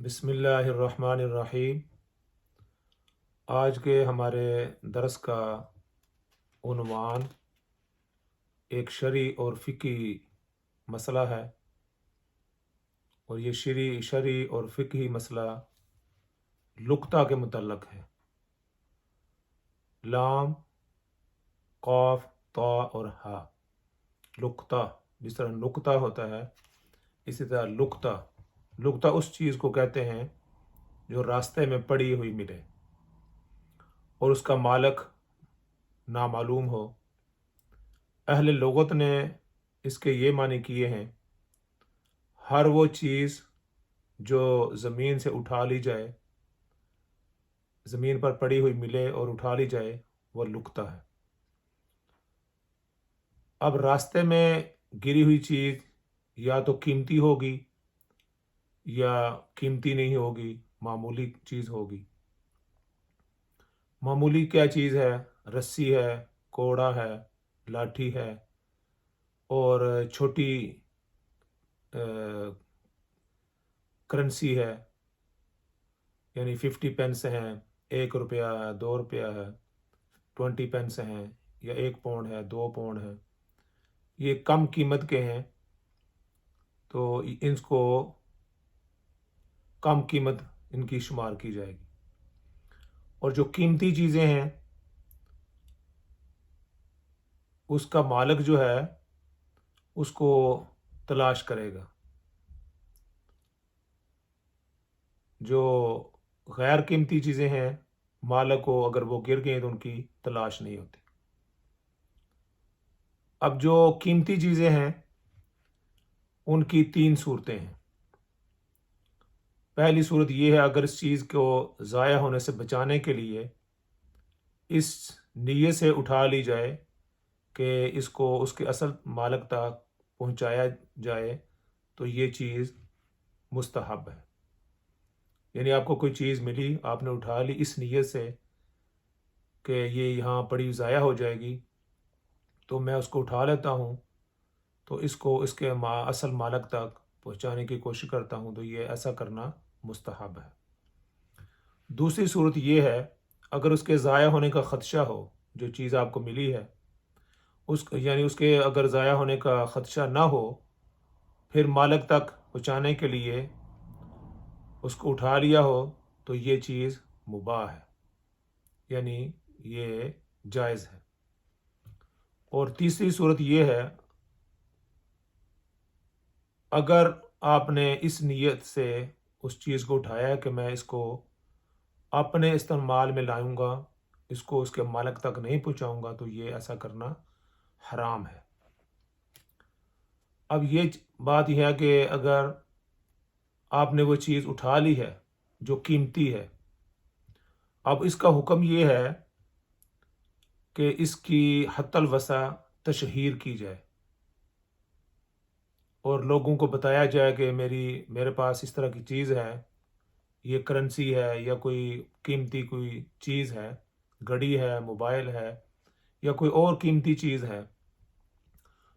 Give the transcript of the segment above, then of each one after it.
بسم اللہ الرحمن الرحیم۔ آج کے ہمارے درس کا عنوان ایک شرعی اور فقہی مسئلہ ہے، اور یہ شرعی اور فقہی مسئلہ لقطہ کے متعلق ہے۔ لام، قاف، طا اور ہا۔ لقطہ، جس طرح نقطہ ہوتا ہے اسی طرح لقطہ اس چیز کو کہتے ہیں جو راستے میں پڑی ہوئی ملے اور اس کا مالک نامعلوم ہو۔ اہل لغت نے اس کے یہ معنی کیے ہیں: ہر وہ چیز جو زمین سے اٹھا لی جائے، زمین پر پڑی ہوئی ملے اور اٹھا لی جائے، وہ لقطہ ہے۔ اب راستے میں گری ہوئی چیز یا تو قیمتی ہوگی یا قیمتی نہیں ہوگی، معمولی چیز ہوگی۔ معمولی کیا چیز ہے؟ رسی ہے، کوڑا ہے، لاٹھی ہے، اور چھوٹی کرنسی ہے، یعنی 50 پینس ہیں، 1 روپیہ ہے، 2 روپیہ ہے، 20 پینس ہیں، یا 1 پاؤنڈ ہے، 2 پاؤنڈ ہے۔ یہ کم قیمت کے ہیں تو ان کو کم قیمت ان کی شمار کی جائے گی، اور جو قیمتی چیزیں ہیں اس کا مالک جو ہے اس کو تلاش کرے گا۔ جو غیر قیمتی چیزیں ہیں، مالک کو اگر وہ گر گئیں تو ان کی تلاش نہیں ہوتی۔ اب جو قیمتی چیزیں ہیں ان کی 3 صورتیں ہیں۔ پہلی صورت یہ ہے، اگر اس چیز کو ضائع ہونے سے بچانے کے لیے اس نیت سے اٹھا لی جائے کہ اس کو اس کے اصل مالک تک پہنچایا جائے، تو یہ چیز مستحب ہے۔ یعنی آپ کو کوئی چیز ملی، آپ نے اٹھا لی اس نیت سے کہ یہ یہاں پڑی ضائع ہو جائے گی، تو میں اس کو اٹھا لیتا ہوں، تو اس کو اس کے اصل مالک تک پہنچانے کی کوشش کرتا ہوں، تو یہ ایسا کرنا مستحب ہے۔ دوسری صورت یہ ہے، اگر اس کے ضائع ہونے کا خدشہ ہو، جو چیز آپ کو ملی ہے یعنی اس کے اگر ضائع ہونے کا خدشہ نہ ہو، پھر مالک تک پہنچانے کے لیے اس کو اٹھا لیا ہو، تو یہ چیز مباح ہے، یعنی یہ جائز ہے۔ اور تیسری صورت یہ ہے، اگر آپ نے اس نیت سے اس چیز کو اٹھایا ہے کہ میں اس کو اپنے استعمال میں لاؤں گا، اس کو اس کے مالک تک نہیں پہنچاؤں گا، تو یہ ایسا کرنا حرام ہے۔ اب یہ بات یہ ہے کہ اگر آپ نے وہ چیز اٹھا لی ہے جو قیمتی ہے، اب اس کا حکم یہ ہے کہ اس کی حتی الوسع تشہیر کی جائے اور لوگوں کو بتایا جائے کہ میرے پاس اس طرح کی چیز ہے، یہ کرنسی ہے یا کوئی قیمتی کوئی چیز ہے، گھڑی ہے، موبائل ہے، یا کوئی اور قیمتی چیز ہے،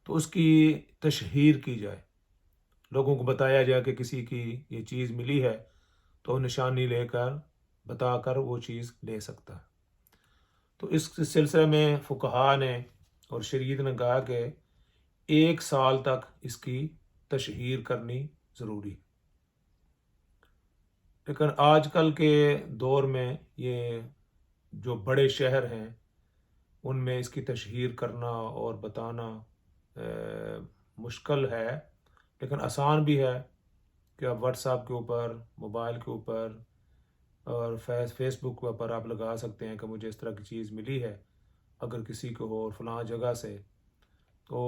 تو اس کی تشہیر کی جائے، لوگوں کو بتایا جائے کہ کسی کی یہ چیز ملی ہے، تو نشانی لے کر بتا کر وہ چیز لے سکتا ہے۔ تو اس سلسلے میں فقہا نے اور شریعت نے کہا کہ 1 سال تک اس کی تشہیر کرنی ضروری ہے۔ لیکن آج کل کے دور میں یہ جو بڑے شہر ہیں ان میں اس کی تشہیر کرنا اور بتانا مشکل ہے، لیکن آسان بھی ہے کہ آپ واٹس ایپ کے اوپر، موبائل کے اوپر اور فیس بک کے اوپر آپ لگا سکتے ہیں کہ مجھے اس طرح کی چیز ملی ہے، اگر کسی کو ہو فلاں جگہ سے، تو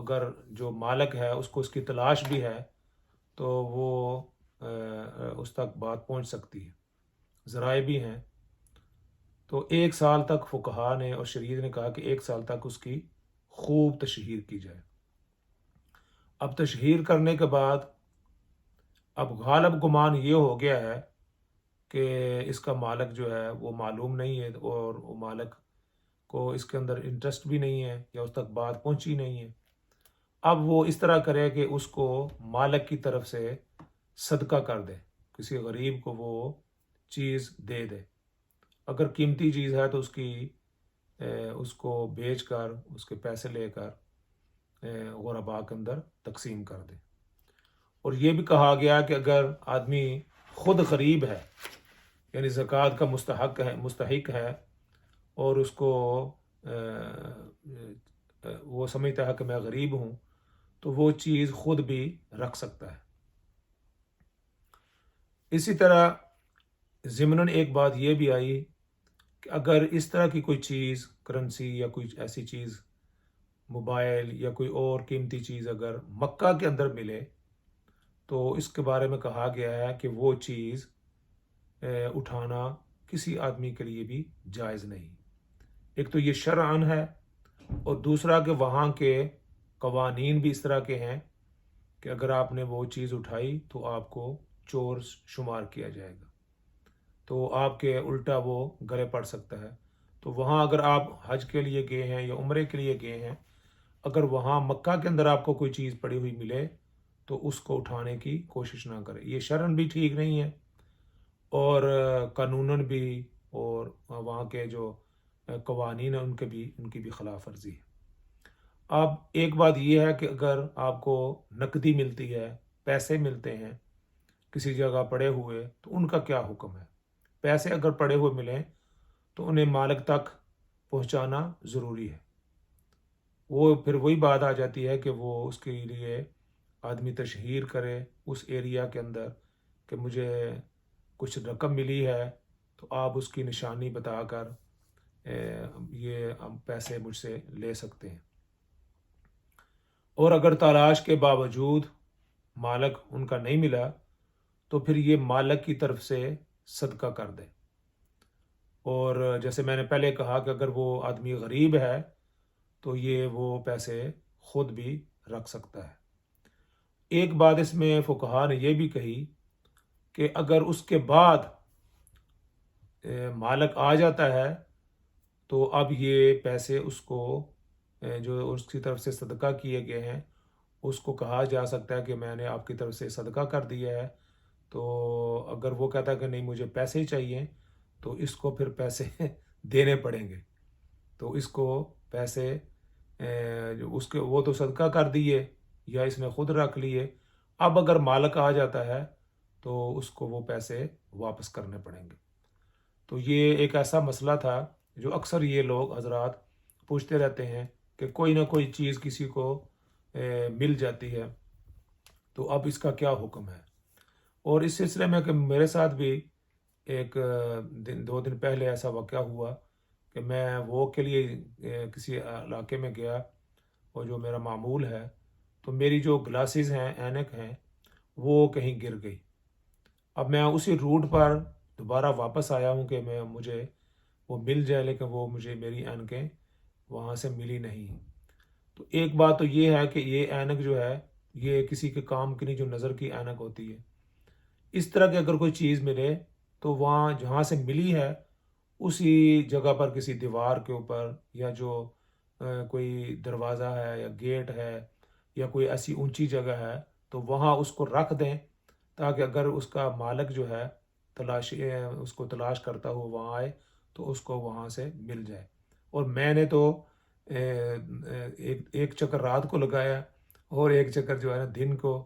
اگر جو مالک ہے اس کو اس کی تلاش بھی ہے تو وہ اس تک بات پہنچ سکتی ہے، ذرائع بھی ہیں۔ تو 1 سال تک فقہا نے اور شریعت نے کہا کہ 1 سال تک اس کی خوب تشہیر کی جائے۔ اب تشہیر کرنے کے بعد اب غالب گمان یہ ہو گیا ہے کہ اس کا مالک جو ہے وہ معلوم نہیں ہے، اور وہ مالک کو اس کے اندر انٹرسٹ بھی نہیں ہے یا اس تک بات پہنچی نہیں ہے۔ اب وہ اس طرح کرے کہ اس کو مالک کی طرف سے صدقہ کر دے، کسی غریب کو وہ چیز دے دے. اگر قیمتی چیز ہے تو اس کو بیچ کر اس کے پیسے لے کر غرباء کے اندر تقسیم کر دے. اور یہ بھی کہا گیا کہ اگر آدمی خود غریب ہے یعنی زکوٰۃ کا مستحق ہے اور اس کو وہ سمجھتا ہے کہ میں غریب ہوں تو وہ چیز خود بھی رکھ سکتا ہے. اسی طرح ضمناً ایک بات یہ بھی آئی کہ اگر اس طرح کی کوئی چیز کرنسی یا کوئی ایسی چیز موبائل یا کوئی اور قیمتی چیز اگر مکہ کے اندر ملے تو اس کے بارے میں کہا گیا ہے کہ وہ چیز اٹھانا کسی آدمی کے لیے بھی جائز نہیں. ایک تو یہ شرعاً ہے اور دوسرا کہ وہاں کے قوانین بھی اس طرح کے ہیں کہ اگر آپ نے وہ چیز اٹھائی تو آپ کو چور شمار کیا جائے گا، تو آپ کے الٹا وہ گلے پڑ سکتا ہے. تو وہاں اگر آپ حج کے لیے گئے ہیں یا عمرے کے لیے گئے ہیں، اگر وہاں مکہ کے اندر آپ کو کوئی چیز پڑی ہوئی ملے تو اس کو اٹھانے کی کوشش نہ کریں. یہ شرعاً بھی ٹھیک نہیں ہے اور قانوناً بھی، اور وہاں کے جو قوانین ہیں ان کی بھی خلاف ورزی ہے. اب ایک بات یہ ہے کہ اگر آپ کو نقدی ملتی ہے، پیسے ملتے ہیں کسی جگہ پڑے ہوئے، تو ان کا کیا حکم ہے؟ پیسے اگر پڑے ہوئے ملیں تو انہیں مالک تک پہنچانا ضروری ہے. وہ پھر وہی بات آ جاتی ہے کہ وہ اس کے لیے آدمی تشہیر کرے اس ایریا کے اندر کہ مجھے کچھ رقم ملی ہے، تو آپ اس کی نشانی بتا کر یہ پیسے مجھ سے لے سکتے ہیں. اور اگر تلاش کے باوجود مالک ان کا نہیں ملا تو پھر یہ مالک کی طرف سے صدقہ کر دے. اور جیسے میں نے پہلے کہا کہ اگر وہ آدمی غریب ہے تو یہ وہ پیسے خود بھی رکھ سکتا ہے. ایک بات اس میں فقہا نے یہ بھی کہی کہ اگر اس کے بعد مالک آ جاتا ہے تو اب یہ پیسے اس کو جو اس کی طرف سے صدقہ کیے گئے ہیں اس کو کہا جا سکتا ہے کہ میں نے آپ کی طرف سے صدقہ کر دیا ہے. تو اگر وہ کہتا ہے کہ نہیں مجھے پیسے ہی چاہیے تو اس کو پھر پیسے دینے پڑیں گے. تو اس کو پیسے اس کے وہ تو صدقہ کر دیے یا اس نے خود رکھ لیے، اب اگر مالک آ جاتا ہے تو اس کو وہ پیسے واپس کرنے پڑیں گے. تو یہ ایک ایسا مسئلہ تھا جو اکثر یہ لوگ حضرات پوچھتے رہتے ہیں کہ کوئی نہ کوئی چیز کسی کو مل جاتی ہے تو اب اس کا کیا حکم ہے. اور اس سلسلے میں کہ میرے ساتھ بھی ایک دو دن پہلے ایسا واقعہ ہوا کہ میں وہ کے لیے کسی علاقے میں گیا اور جو میرا معمول ہے تو میری جو گلاسز ہیں، اینک ہیں، وہ کہیں گر گئی. اب میں اسی روٹ پر دوبارہ واپس آیا ہوں کہ مجھے وہ مل جائے، لیکن وہ مجھے میری اینکیں وہاں سے ملی نہیں. تو ایک بات تو یہ ہے کہ یہ اینک جو ہے یہ کسی کے کام کی نہیں، جو نظر کی اینک ہوتی ہے. اس طرح کی اگر کوئی چیز ملے تو وہاں جہاں سے ملی ہے اسی جگہ پر کسی دیوار کے اوپر یا جو کوئی دروازہ ہے یا گیٹ ہے یا کوئی ایسی اونچی جگہ ہے تو وہاں اس کو رکھ دیں تاکہ اگر اس کا مالک جو ہے اس کو تلاش کرتا ہو وہاں آئے تو اس کو وہاں سے مل جائے. اور میں نے تو ایک چکر رات کو لگایا اور ایک چکر جو ہے نا دن کو،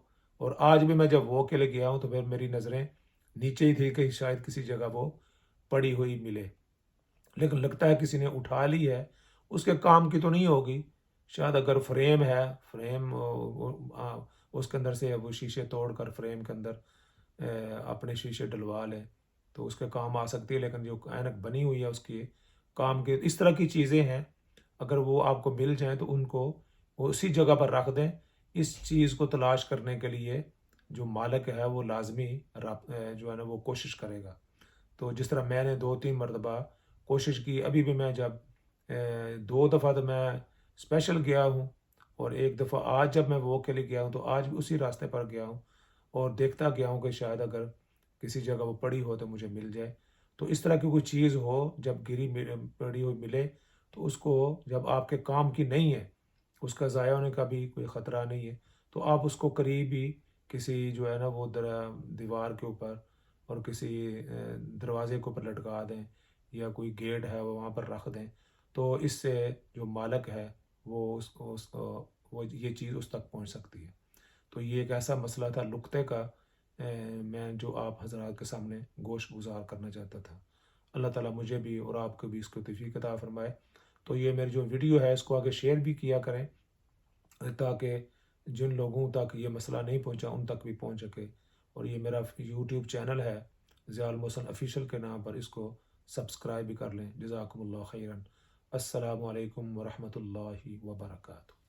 اور آج بھی میں جب وہ کے لیے گیا ہوں تو پھر میری نظریں نیچے ہی تھی کہ شاید کسی جگہ وہ پڑی ہوئی ملے، لیکن لگتا ہے کسی نے اٹھا لی ہے. اس کے کام کی تو نہیں ہوگی، شاید اگر فریم ہے، فریم اس کے اندر سے وہ شیشے توڑ کر فریم کے اندر اپنے شیشے ڈلوا لے تو اس کے کام آ سکتی ہے، لیکن جو اینک بنی ہوئی ہے اس کی کام کے اس طرح کی چیزیں ہیں اگر وہ آپ کو مل جائیں تو ان کو وہ اسی جگہ پر رکھ دیں. اس چیز کو تلاش کرنے کے لیے جو مالک ہے وہ لازمی جو ہے نا وہ کوشش کرے گا. تو جس طرح میں نے 2-3 مرتبہ کوشش کی، ابھی بھی میں جب 2 دفعہ تو میں اسپیشل گیا ہوں اور ایک دفعہ آج جب میں وہ کے لیے گیا ہوں تو آج بھی اسی راستے پر گیا ہوں اور دیکھتا گیا ہوں کہ شاید اگر کسی جگہ وہ پڑی ہو تو مجھے مل جائے. تو اس طرح کی کوئی چیز ہو جب پڑی ہوئی ملے تو اس کو جب آپ کے کام کی نہیں ہے، اس کا ضائع ہونے کا بھی کوئی خطرہ نہیں ہے، تو آپ اس کو قریب ہی کسی جو ہے نا وہ دیوار کے اوپر اور کسی دروازے کے اوپر لٹکا دیں یا کوئی گیٹ ہے وہ وہاں پر رکھ دیں، تو اس سے جو مالک ہے وہ اس کو وہ یہ چیز اس تک پہنچ سکتی ہے۔ تو یہ ایک ایسا مسئلہ تھا لقطے کا، میں جو آپ حضرات کے سامنے گوشت گزار کرنا چاہتا تھا۔ اللہ تعالیٰ مجھے بھی اور آپ کو بھی اس کو توفیق عطا فرمائے۔ تو یہ میری جو ویڈیو ہے اس کو آگے شیئر بھی کیا کریں تاکہ جن لوگوں تک یہ مسئلہ نہیں پہنچا ان تک بھی پہنچ سکے۔ اور یہ میرا یوٹیوب چینل ہے ضیاء المحسن آفیشیل کے نام پر، اس کو سبسکرائب بھی کر لیں۔ جزاکم اللہ خیرا۔ السلام علیکم ورحمۃ اللہ وبرکاتہ۔